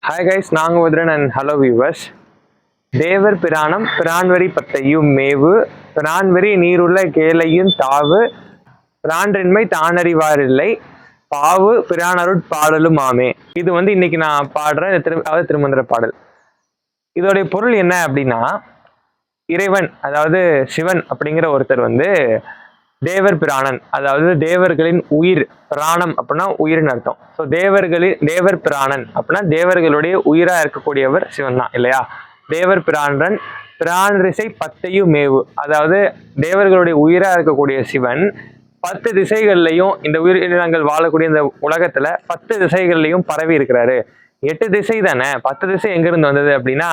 Hi guys, நாங்க Uthiran and hello viewers. தேவர் பிராணம் பிரான்வரி பத்தையும் மேவு பிரான்வரி நீருள்ள கேளையும் தாவு பிரான்றென்மை தானறிவார் இல்லை பாவு பிரானருட் பாடலும் ஆமே. இது இன்னைக்கு நான் பாடுற திருமந்திர பாடல். இதோடைய பொருள் என்ன அப்படின்னா, இறைவன் அதாவது சிவன் அப்படிங்கிற ஒருத்தர் தேவர் பிராணன், அதாவது தேவர்களின் உயிர். பிராணம் அப்படின்னா உயிர்னு அர்த்தம். ஸோ தேவர் பிராணன் அப்படின்னா தேவர்களுடைய உயிரா இருக்கக்கூடியவர் சிவன் தான் இல்லையா. தேவர் பிராணன் பிரான்ரிசை பத்தையும் மேவு, அதாவது தேவர்களுடைய உயிரா இருக்கக்கூடிய சிவன் 10 திசைகள்லையும், இந்த உயிரினங்கள் வாழக்கூடிய இந்த உலகத்துல 10 திசைகள்லையும் பரவி இருக்கிறாரு. 8 திசை தானே, 10 திசை எங்கிருந்து வந்தது அப்படின்னா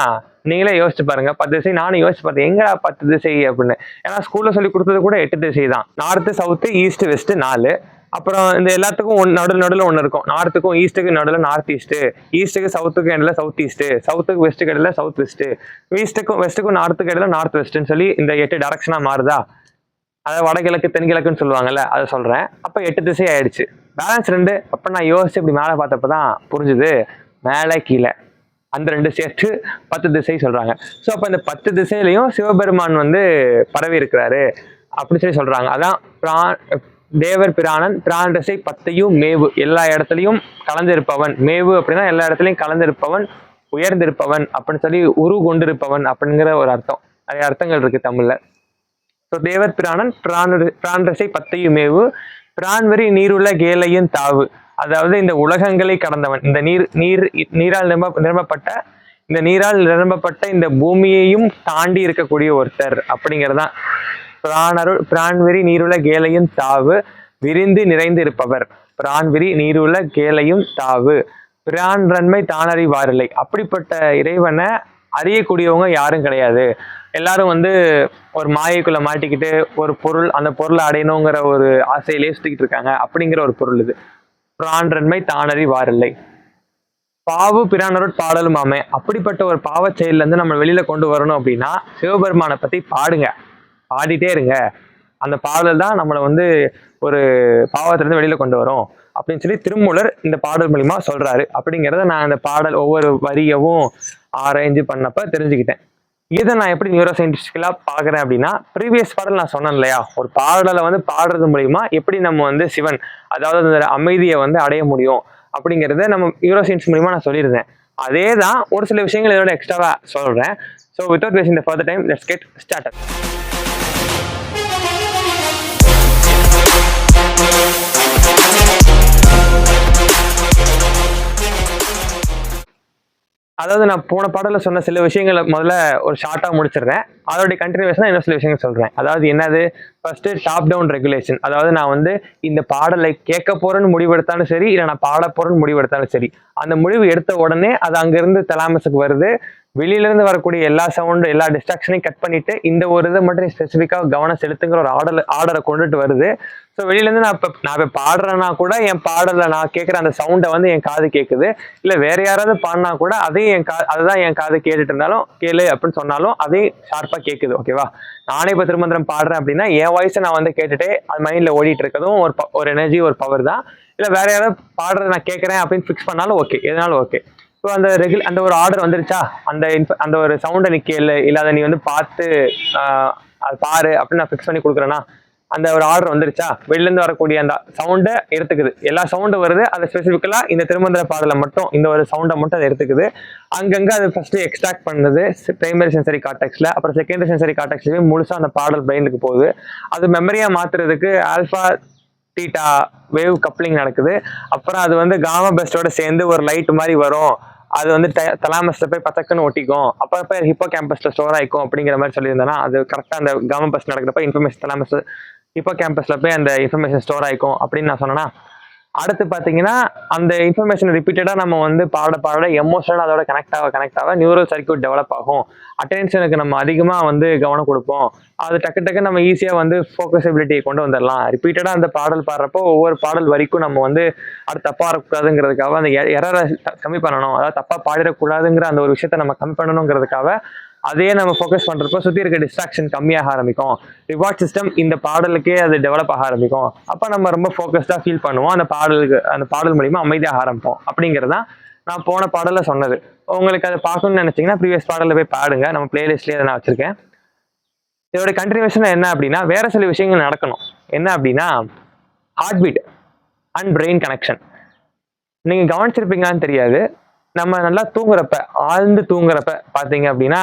நீங்களே யோசிச்சு பாருங்க. 10 திசை நானும் யோசிச்சு பார்த்தேன், எங்க 10 திசை அப்படின்னு. ஏன்னா ஸ்கூல்ல சொல்லி கொடுத்தது கூட 8 திசை தான். North, south, east, west 4. அப்புறம் இந்த எல்லாத்துக்கும் நடுவில் ஒன்று இருக்கும். நார்த்துக்கும் ஈஸ்ட்டுக்கு நடுவில் நார்த் ஈஸ்ட், ஈஸ்ட்டுக்கு சவுத்துக்கு இடையில சவுத் ஈஸ்ட், சவுத்துக்கு வெஸ்ட்டுக்கு இடையில சவுத் வெஸ்ட், வெஸ்ட்டுக்கும் நார்த்துக்கு இடையில நார்த் வெஸ்ட்னு சொல்லி இந்த 8 டைரக்ஷனா மாறுதா. அதாவது வடகிழக்கு தென்கிழக்குன்னு சொல்லுவாங்கல்ல, அதை சொல்றேன். அப்ப 8 திசை ஆயிடுச்சு. பேலன்ஸ் 2. அப்ப நான் யோசிச்சு இப்படி மேலே பார்த்தப்பதான் புரிஞ்சுது, மேலே கீழே அந்த 2 சேர்த்து 10 திசை சொல்றாங்க. ஸோ அப்ப இந்த 10 திசையிலையும் சிவபெருமான் பரவி இருக்கிறாரு அப்படின்னு சொல்லி சொல்றாங்க. அதான் தேவர் பிராணன் பிரான்ரசை பத்தையும் மேவு, எல்லா இடத்துலையும் கலந்திருப்பவன். மேவு அப்படின்னா எல்லா இடத்துலையும் கலந்திருப்பவன், உயர்ந்திருப்பவன் அப்படின்னு சொல்லி உரு கொண்டிருப்பவன் அப்படிங்கிற ஒரு அர்த்தம். நிறைய அர்த்தங்கள் இருக்கு தமிழ்ல. ஸோ தேவர் பிராணன் பிரான்ரசை பத்தையும் மேவு பிரான்வரி நீருள்ள கேளையும் தாவு, அதாவது இந்த உலகங்களை கடந்தவன், இந்த நீரால் நிரம்பப்பட்ட இந்த பூமியையும் தாண்டி இருக்கக்கூடிய ஒருத்தர் அப்படிங்கிறதான் பிரான்வெறி நீருள்ள கேளையும் தாவு விரிந்து நிறைந்து இருப்பவர். பிரான்வெறி நீருள்ள கேளையும் தாவு பிரான்றன்மை தானறிவாரில்லை. அப்படிப்பட்ட இறைவனை அறியக்கூடியவங்க யாரும் கிடையாது. எல்லாரும் ஒரு மாயைக்குள்ள மாட்டிக்கிட்டு ஒரு பொருள், அந்த பொருளை அடையணுங்கிற ஒரு ஆசையிலேயே சுத்திக்கிட்டு இருக்காங்க அப்படிங்கிற ஒரு பொருள் இது. பிரான்றன்மை தானறிவாரில்லை பாவு பிரானருட் பாடலும் ஆமே. அப்படிப்பட்ட ஒரு பாவ செயல்ல இருந்து நம்ம வெளியில கொண்டு வரணும் அப்படின்னா சிவபெருமானை பத்தி பாடுங்க, பாடிட்டே இருங்க. அந்த பாடல் தான் நம்மளை ஒரு பாவத்திலிருந்து வெளியில கொண்டு வரும் அப்படின்னு சொல்லி திருமூலர் இந்த பாடல் மூலியமா சொல்றாரு. அப்படிங்கிறத நான் இந்த பாடல் ஒவ்வொரு வரியவும் ஆராய்ஞ்சு பண்ணப்ப தெரிஞ்சுக்கிட்டேன். இதை நான் எப்படி நியூரோ சயின்டிஸ்டிக்கலா பாக்குறேன் அப்படின்னா, ப்ரீவியஸ் பாடல் நான் சொன்னேன் இல்லையா, ஒரு பாடலை பாடுறது மூலியமா எப்படி நம்ம சிவன், அதாவது அந்த அமைதியை அடைய முடியும் அப்படிங்கிறத நம்ம நியூரோ சயின்ஸ் மூலியமா நான் சொல்லியிருந்தேன். அதே தான் ஒரு சில விஷயங்கள் இதோட எக்ஸ்ட்ராவா சொல்றேன். So without wasting the further time, let's get started. அதாவது நான் போன பாடல சொன்ன சில விஷயங்களை முதல்ல ஒரு ஷார்ட்டா முடிச்சிடுறேன். அதோடைய கண்டினியூஷனா இன்னும் சில விஷயங்கள் சொல்றேன். அதாவது என்னது, ஃபர்ஸ்ட் டாப் டவுன் ரெகுலேஷன். அதாவது நான் இந்த பாடலை கேட்க போறேன்னு முடிவெடுத்தாலும் சரி, இல்லை நான் பாட போறேன்னு முடிவெடுத்தாலும் சரி, அந்த முடிவு எடுத்த உடனே அது அங்கிருந்து தலாமஸுக்கு வருது. வெளியில இருந்து வரக்கூடிய எல்லா சவுண்டு, எல்லா டிஸ்ட்ராக்ஷனையும் கட் பண்ணிட்டு இந்த ஒரு இதை மட்டும் ஸ்பெசிஃபிக்காக கவனம் செலுத்துங்கிற ஒரு ஆர்டரை கொண்டுட்டு வருது. ஸோ வெளியிலேருந்து நான் இப்போ பாடுறேன்னா கூட என் பாடலை நான் கேட்குற அந்த சவுண்டை என் காது கேட்குது. இல்லை வேற யாராவது பாடினா கூட அதையும் அதுதான் என் காது கேட்டுட்டு இருந்தாலும் கேளு அப்படின்னு சொன்னாலும் அதையும் ஷார்ப்பாக கேட்குது. ஓகேவா, நானே இப்போ திருமந்திரம் பாடுறேன் அப்படின்னா என் வாய்ஸை நான் கேட்டுட்டு அது மைண்டில் ஓடிட்டு இருக்கதும் ஒரு எனர்ஜி, ஒரு பவர் தான். இல்லை வேற யாராவது பாடுறதை நான் கேட்குறேன் அப்படின்னு ஃபிக்ஸ் பண்ணாலும் ஓகே, எதனாலும் ஓகே. ஸோ அந்த ஒரு ஆர்டர் வந்துருச்சா, அந்த ஒரு சவுண்டை நீ கேளு, இல்லை அதை நீ பார்த்து அது பாரு அப்படின்னு நான் ஃபிக்ஸ் பண்ணி கொடுக்குறேன்னா அந்த ஒரு ஆர்டர் வந்துருச்சா, வெளிலேருந்து வரக்கூடிய அந்த சவுண்டை எடுத்துக்குது. எல்லா சவுண்டும் வருது, அதை ஸ்பெசிஃபிக்கலா இந்த திருமந்திர பாடலை மட்டும் இந்த ஒரு சவுண்டை மட்டும் அதை எடுத்துக்குது. அங்கங்க அது ஃபர்ஸ்ட் எக்ஸ்ட்ராக்ட் பண்ணுது பிரைமரி சென்சரி கார்டெக்ஸ்ல, அப்புறம் செகண்டரி சென்சரி கார்டெக்ஸ்லயும் முழுசா அந்த பாடல் பிரெயினுக்கு போகுது. அது மெமரியா மாத்துறதுக்கு ஆல்பா தீட்டா வேவ் கப்ளிங் நடக்குது. அப்புறம் அது காமா பெஸ்டோட சேர்ந்து ஒரு லைட் மாதிரி வரும். அது தலாமஸ்ல போய் பத்தக்குன்னு ஒட்டிக்கும். அப்ப ஹிப்போ கேம்பஸ்ல ஸ்டோர் ஆயிக்கும் அப்படிங்கிற மாதிரி சொல்லியிருந்தேன்னா, அது கரெக்டா அந்த காமா பெஸ்ட் நடக்கிறப்ப இன்ஃபர்மேஷன் தலாமஸ் ஹிப்போ கேம்பஸ்ல போய் அந்த இன்ஃபர்மேஷன் ஸ்டோர் ஆயிக்கும் அப்படின்னு நான் சொன்னேன்னா, அடுத்து பாத்தீங்கன்னா அந்த இன்ஃபர்மேஷன் ரிப்பீட்டடா நம்ம பாட எமோஷனல் அதோட கனெக்ட் ஆக நியூரல் சர்க்யூட் டெவலப் ஆகும். அட்டென்ஷனுக்கு நம்ம அதிகமா கவனம் கொடுப்போம். அது டக்கு நம்ம ஈஸியா ஃபோக்கஸபிலிட்டியை கொண்டு வந்துடலாம். ரிப்பீட்டடா அந்த பாடல் பாடுறப்போ ஒவ்வொரு பாடல் வரைக்கும் நம்ம அது தப்பா இருக்கக்கூடாதுங்கிறதுக்காக அந்த எரரை கம்மி பண்ணணும், அதாவது தப்பா பாடிடக்கூடாதுங்கிற அந்த ஒரு விஷயத்த நம்ம கம்மி பண்ணணுங்கிறதுக்காக அதே நம்ம ஃபோக்கஸ் பண்றப்போ சுத்தி இருக்க டிஸ்ட்ராக்ஷன் கம்மியாக ஆரம்பிக்கும். ரிவார்ட் சிஸ்டம் இந்த பாடலுக்கே அது டெவலப் ஆக ஆரம்பிக்கும். அப்ப நம்ம ரொம்ப ஃபோக்கஸ்டா ஃபீல் பண்ணுவோம். அந்த பாடல் மூலியமா அமைதியாக ஆரம்பிப்போம். அப்படிங்கிறதான் இந்த நியூரோ சயின்டிஃபிக் நான் போன பாடலில் சொன்னது. உங்களுக்கு அதை பார்க்கணும்னு நினைச்சீங்கன்னா ப்ரீவியஸ் பாடலில் போய் பாடுங்க. நம்ம பிளேலிஸ்ட்லேயே அதை நான் வச்சிருக்கேன். இதோட கண்டினியூஷன் என்ன அப்படின்னா, வேற சில விஷயங்கள் நடக்கணும். என்ன அப்படின்னா, heart beat and brain connection. நீங்க கவனிச்சிருப்பீங்களான்னு தெரியாது. நம்ம நல்லா தூங்குறப்ப, ஆழ்ந்து தூங்குறப்ப பார்த்தீங்க அப்படின்னா,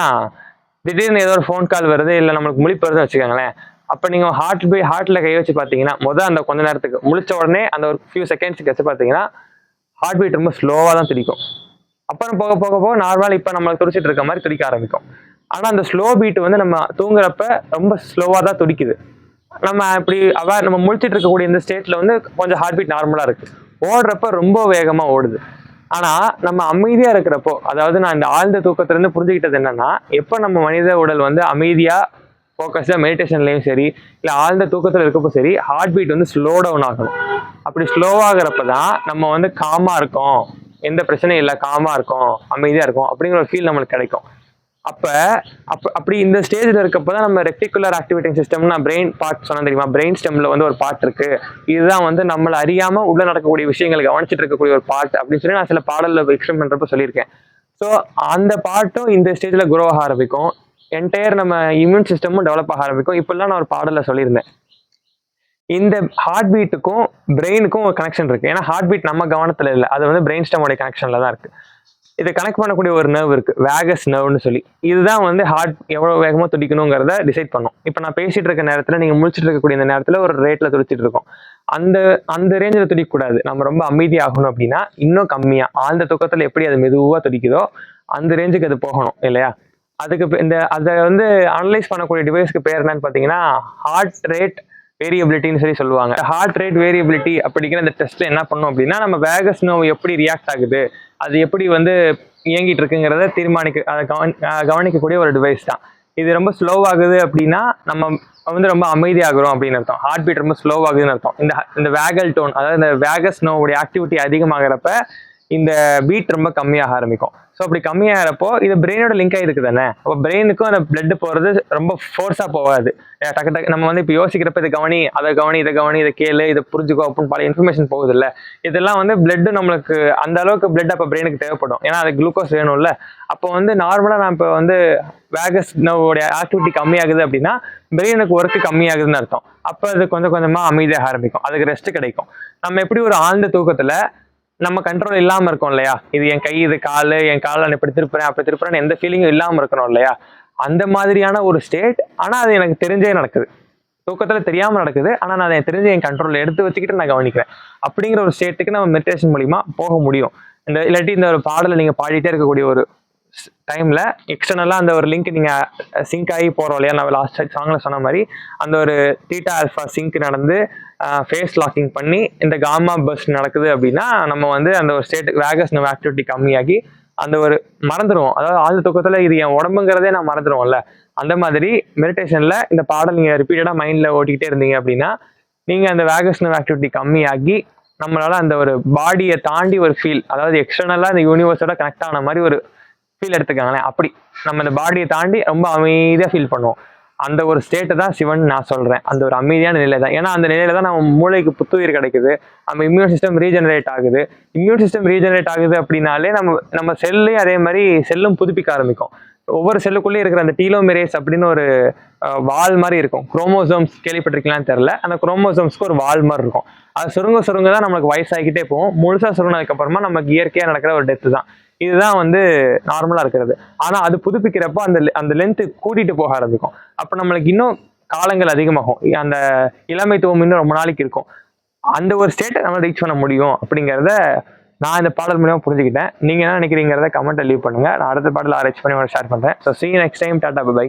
திடீர்னு ஏதோ ஒரு ஃபோன் கால் வருது, இல்லை நம்மளுக்கு முழிப்பு வருதுன்னு வச்சுக்கோங்களேன். அப்போ நீங்க ஹார்ட்ல கை வச்சு பார்த்தீங்கன்னா, அந்த கொஞ்ச நேரத்துக்கு முழிச்ச உடனே அந்த ஒரு ஃபியூ செகண்ட்ஸ்க்கு வச்சு பார்த்தீங்கன்னா, ஹார்ட் பீட் ரொம்ப ஸ்லோவாக தான் துடிக்கும். அப்புறம் போக போக போக நார்மலாக இப்போ நம்மளுக்கு துடிச்சிட்டு இருக்க மாதிரி துடிக்க ஆரம்பிக்கும். ஆனால் அந்த ஸ்லோ பீட் வந்து நம்ம தூங்குறப்ப ரொம்ப ஸ்லோவாக தான் துடிக்குது. நம்ம முழிச்சிட்டு இருக்கக்கூடிய இந்த ஸ்டேட்ல வந்து கொஞ்சம் ஹார்ட் பீட் நார்மலா இருக்கு. ஓடுறப்ப ரொம்ப வேகமா ஓடுது. ஆனா நம்ம அமைதியா இருக்கிறப்போ, அதாவது நான் இந்த ஆழ்ந்த தூக்கத்துல இருந்து புரிஞ்சுக்கிட்டது என்னன்னா, எப்ப நம்ம மனித உடல் வந்து அமைதியா ஃபோக்கஸ்டா மெடிடேஷன்லயும் சரி, இல்ல ஆழ்ந்த தூக்கத்துல இருக்கப்போ சரி, ஹார்ட் பீட் வந்து ஸ்லோ டவுன் ஆகணும். அப்படி ஸ்லோ ஆகுறப்பதான் நம்ம வந்து காமா இருக்கோம், எந்த பிரச்சனையும் இல்லை, காமா இருக்கும், அமைதியா இருக்கும் அப்படிங்கிற ஒரு ஃபீல் நம்மளுக்கு கிடைக்கும். அப்படி இந்த ஸ்டேஜ்ல இருக்கப்பதான் நம்ம ரெக்டிகுலர் ஆக்டிவேட்டிங் சிஸ்டம், நான் பிரெயின் பார்ட் சொன்ன தெரியுமா, பிரெயின் ஸ்டெம்ல வந்து ஒரு பார்ட் இருக்கு. இதுதான் வந்து நம்மள அறியாம உள்ள நடக்கக்கூடிய விஷயங்களை கவனிச்சுட்டு இருக்கக்கூடிய ஒரு பார்ட் அப்படின்னு சொல்லி நான் சில பாடல்ல எக்ஸ்பிளைன் பண்றப்ப சொல்லியிருக்கேன். ஸோ அந்த பார்ட்டும் இந்த ஸ்டேஜ்ல குரோ ஆக ஆரம்பிக்கும். என்டையர் நம்ம இம்யூன் சிஸ்டமும் டெவலப் ஆக ஆரம்பிக்கும். இப்பெல்லாம் நான் ஒரு பாடல்ல சொல்லியிருந்தேன், இந்த ஹார்ட் பீட்டுக்கும் பிரெயினுக்கும் ஒரு கனெக்ஷன் இருக்கு. ஏன்னா ஹார்ட் பீட் நம்ம கவனத்துல இல்லை, அது வந்து பிரெயின் ஸ்டெமோட கனெக்ஷன்ல தான் இருக்கு. இதை கனெக்ட் பண்ணக்கூடிய ஒரு நர்வ் இருக்கு, வேகஸ் நர்வ்னு சொல்லி. இதுதான் வந்து ஹார்ட் எவ்வளவு வேகமா துடிக்கணுங்கிறத டிசைட் பண்ணும். இப்போ நான் பேசிட்டு இருக்க நேரத்துல, நீங்க முழிச்சிட்டு இருக்கக்கூடிய இந்த நேரத்துல ஒரு ரேட்ல துடிச்சிட்டு இருக்கோம். அந்த ரேஞ்சில் துடிக்கக்கூடாது. நம்ம ரொம்ப அமைதியாகணும் அப்படின்னா இன்னும் கம்மியா, ஆழ்ந்த தூக்கத்துல எப்படி அது மெதுவா துடிக்குதோ அந்த ரேஞ்சுக்கு அது போகணும் இல்லையா. அதை வந்து அனலைஸ் பண்ணக்கூடிய டிவைஸ்க்கு பேர் என்னன்னு பார்த்தீங்கன்னா ஹார்ட் ரேட் வேரியபிலிட்டின்னு சொல்லி சொல்லுவாங்க. ஹார்ட் ரேட் வேரியபிலிட்டி அப்படிங்கிற இந்த டெஸ்ட்ல என்ன பண்ணும் அப்படின்னா, நம்ம வேகஸ் நர்வ் எப்படி ரியாக்ட் ஆகுது, அது எப்படி வந்து இயங்கிட்டு இருக்குங்கிறத அதை கவனிக்கக்கூடிய ஒரு டிவைஸ் தான் இது. ரொம்ப ஸ்லோ ஆகுது அப்படின்னா நம்ம வந்து ரொம்ப அமைதியாகிறோம் அப்படின்னு அர்த்தம். ஹார்ட் பீட் ரொம்ப ஸ்லோ ஆகுதுன்னு அர்த்தம். இந்த வேகல் டோன், அதாவது இந்த வேகஸ் நர்வோட ஆக்டிவிட்டி அதிகமாகிறப்ப இந்த பீட் ரொம்ப கம்மியாக ஆரம்பிக்கும். ஸோ அப்படி கம்மியாகிறப்போ இது பிரெயினோட லிங்க் ஆகிருக்கு தானே. அப்போ பிரெயினுக்கும் அந்த பிளட் போகிறது ரொம்ப ஃபோர்ஸாக போகாது. டக்கு நம்ம வந்து இப்போ யோசிக்கிறப்ப இதை கவனி, இதை கவனி, இதை கேளு, இதை புரிஞ்சுக்கோ அப்படின்னு பல இன்ஃபர்மேஷன் போகுது இல்லை. இதெல்லாம் வந்து பிளட்டு நம்மளுக்கு அந்த அளவுக்கு பிளட் அப்போ பிரெயினுக்கு தேவைப்படும். ஏன்னா அது குளுக்கோஸ் வேணும்ல. அப்போ வந்து நார்மலாக நான் இப்போ வந்து வேகஸ் நர்வோட ஆக்டிவிட்டி கம்மியாகுது அப்படின்னா பிரெயினுக்கு ஒர்க்கு கம்மியாகுதுன்னு அர்த்தம். அப்போ அது கொஞ்சம் கொஞ்சமாக அமைதியாக ஆரம்பிக்கும், அதுக்கு ரெஸ்ட் கிடைக்கும். நம்ம எப்படி ஒரு ஆழ்ந்த தூக்கத்தில் நம்ம கண்ட்ரோல் இல்லாம இருக்கோம் இல்லையா, இது என் கை, இது காலு, என் காலை நான் இப்படி திருப்புறேன் அப்படி திருப்புறேன்னு எந்த ஃபீலிங்கும் இல்லாம இருக்கணும் இல்லையா, அந்த மாதிரியான ஒரு ஸ்டேட். ஆனா அது எனக்கு தெரிஞ்சே நடக்குது, தூக்கத்துல தெரியாம நடக்குது. ஆனா நான் அதை தெரிஞ்சு என் கண்ட்ரோல்ல எடுத்து வச்சுக்கிட்டு நான் கவனிக்கிறேன். அப்படிங்கிற ஒரு ஸ்டேட்டுக்கு நம்ம மெடிடேஷன் மூலியமா போக முடியும். இல்லாட்டி இந்த ஒரு பாடலை நீங்க பாடிட்டே இருக்கக்கூடிய ஒரு டைம்ல எக்ஸ்டர்னலா அந்த ஒரு லிங்க் நீங்க சிங்க் ஆகி போறோம் இல்லையா, நான் லாஸ்ட் சாங்ல சொன்ன மாதிரி அந்த ஒரு தீட்டா ஆல்ஃபா சிங்க் நடந்து ஃபேஸ் லாக்கிங் பண்ணி இந்த காமா பஸ்ட் நடக்குது அப்படின்னா நம்ம வந்து அந்த ஒரு ஸ்டேட் வேகஸ் நர்வ் ஆக்டிவிட்டி கம்மியாகி அந்த ஒரு மறந்துடுவோம். அதாவது ஆழ்ந்த தூக்கத்துல இது என் உடம்புங்கிறதே நான் மறந்துடுவோம்ல. அந்த மாதிரி மெடிடேஷன்ல இந்த பாடல் நீங்க ரிப்பீட்டடா மைண்ட்ல ஓட்டிக்கிட்டே இருந்தீங்க அப்படின்னா நீங்க அந்த வேகஸ் நர்வ் ஆக்டிவிட்டி கம்மியாகி நம்மளால அந்த ஒரு பாடியை தாண்டி ஒரு ஃபீல், அதாவது எக்ஸ்டர்னலா இந்த யூனிவர்ஸோட கனெக்ட் ஆன மாதிரி ஒரு ஃபீல் எடுத்துக்காங்களேன். அப்படி நம்ம இந்த பாடியை தாண்டி ரொம்ப அமைதியா ஃபீல் பண்ணுவோம். அந்த ஒரு ஸ்டேட்டை தான் சிவன் நான் சொல்றேன். அந்த ஒரு அமைதியான நிலை தான். ஏன்னா அந்த நிலையில தான் நம்ம மூளைக்கு புத்துயிர் கிடைக்குது, நம்ம இம்யூன் சிஸ்டம் ரீஜெனரேட் ஆகுது. இம்யூன் சிஸ்டம் ரீஜெனரேட் ஆகுது அப்படின்னாலே நம்ம செல்லையும் அதே மாதிரி செல்லும் புதுப்பிக்க ஆரம்பிக்கும். ஒவ்வொரு செல்லுக்குள்ளேயும் இருக்கிற அந்த டீலோமெரேஸ் அப்படின்னு ஒரு வால் மாதிரி இருக்கும். குரோமோசோம்ஸ் கேள்விப்பட்டிருக்கலான்னு தெரியல. அந்த குரோமோசோம்ஸ்க்கு ஒரு வால் மாதிரி இருக்கும். அது சுருங்க தான் நம்மளுக்கு வயசாகிக்கிட்டே போகும். முழுசா சுருங்கினதுக்கு அப்புறமா நமக்கு இயற்கையா நடக்கிற ஒரு டெத்து தான். இதுதான் வந்து நார்மலா இருக்கிறது. ஆனா அது புதுப்பிக்கிறப்ப அந்த லென்த் கூட்டிட்டு போக ஆரம்பிக்கும். அப்ப நம்மளுக்கு இன்னும் காலங்கள் அதிகமாகும். அந்த இளமைத்துவம் இன்னும் ரொம்ப நாளைக்கு இருக்கும். அந்த ஒரு ஸ்டேட்டை நம்ம ரீச் பண்ண முடியும் அப்படிங்கிறத நான் இந்த பாடல் மூலமா புரிஞ்சுக்கிட்டேன். நீங்க என்ன நினைக்கிறீங்கிறத கமெண்ட்ல லீவ் பண்ணுங்க. நான் அடுத்த பாடல ஆராய்ச்சி பண்ணி ஷேர் பண்றேன். So see you next time. Tata by.